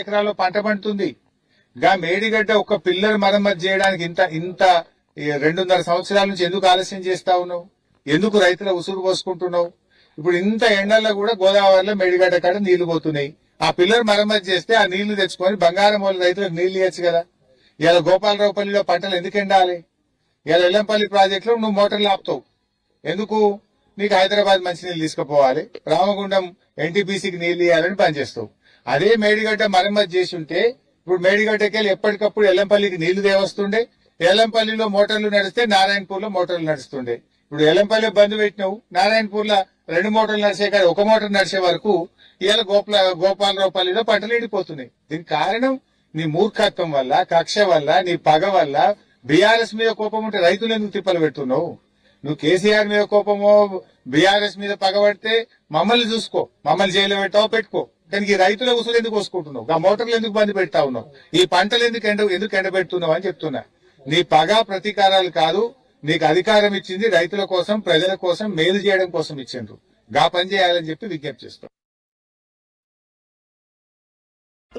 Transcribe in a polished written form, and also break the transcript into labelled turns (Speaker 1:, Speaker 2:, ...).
Speaker 1: ఎకరాల్లో పంట పండుతుంది. గా మేడిగడ్డ ఒక పిల్లర్ మరమ్మతు చేయడానికి ఇంత ఇంత 2.5 సంవత్సరాల నుంచి ఎందుకు ఆలస్యం చేస్తా ఉన్నావు? ఎందుకు రైతుల ఉసురు పోసుకుంటున్నావు? ఇప్పుడు ఇంత ఎండల్లో కూడా గోదావరిలో మేడిగడ్డ కాడ నీళ్లు పోతున్నాయి. ఆ పిల్లర్ మరమ్మతు చేస్తే ఆ నీళ్లు తెచ్చుకొని బంగారం వాళ్ళ రైతులకు నీళ్లు ఇవ్వచ్చు కదా. ఇలా గోపాలరావుపల్లిలో పంటలు ఎందుకు ఎండాలి? ఇలా ఎల్లంపల్లి ప్రాజెక్టులో నువ్వు మోటార్లు ఆపుతావు ఎందుకు? నీకు హైదరాబాద్ మంచినీళ్ళు తీసుకుపోవాలి, రామగుండం ఎన్టీపీసీకి నీళ్లు ఇవ్వాలని పనిచేస్తావు. అదే మేడిగడ్డ మరమ్మతు చేసి ఉంటే ఇప్పుడు మేడిగడ్డకెళ్ళి ఎప్పటికప్పుడు ఎల్లంపల్లికి నీళ్లు దేవస్తుండే. ఎల్లంపల్లిలో మోటార్లు నడిస్తే నారాయణపూర్ లో మోటార్లు నడుస్తుండే. ఇప్పుడు ఎల్లంపల్లి బంద్ పెట్టినావు, నారాయణపూర్ లో 2 మోటార్లు నడిచే కాదు 1 మోటార్ నడిచే వరకు ఇవాళ గోపాలరావుపల్లిలో పంటలు ఎండిపోతున్నాయి. దీనికి కారణం నీ మూర్ఖత్వం వల్ల, కక్ష వల్ల, నీ పగ వల్ల. బీఆర్ఎస్ మీద కోపం ఉంటే రైతులు ఎందుకు తిప్పలు పెడుతున్నావు? నువ్వు కేసీఆర్ మీద కోపమో బీఆర్ఎస్ మీద పగబడితే మమ్మల్ని చూసుకో, మమ్మల్ని జైలు పెట్టావో పెట్టుకో. కానీ ఈ రైతుల ఉసులు ఎందుకు కోసుకుంటున్నావు? ఆ మోటార్లు ఎందుకు బంద్ పెడతా ఉన్నావు? ఈ పంటలు ఎందుకు ఎండబెడుతున్నావు అని చెప్తున్నా. నీ పగ ప్రతీకారాలు కాదు, నీకు అధికారం ఇచ్చింది రైతుల కోసం, ప్రజల కోసం, మేలు చేయడం కోసం ఇచ్చిండ్రు. గా పని చేయాలని చెప్పి విజ్ఞప్తి చేస్తాం.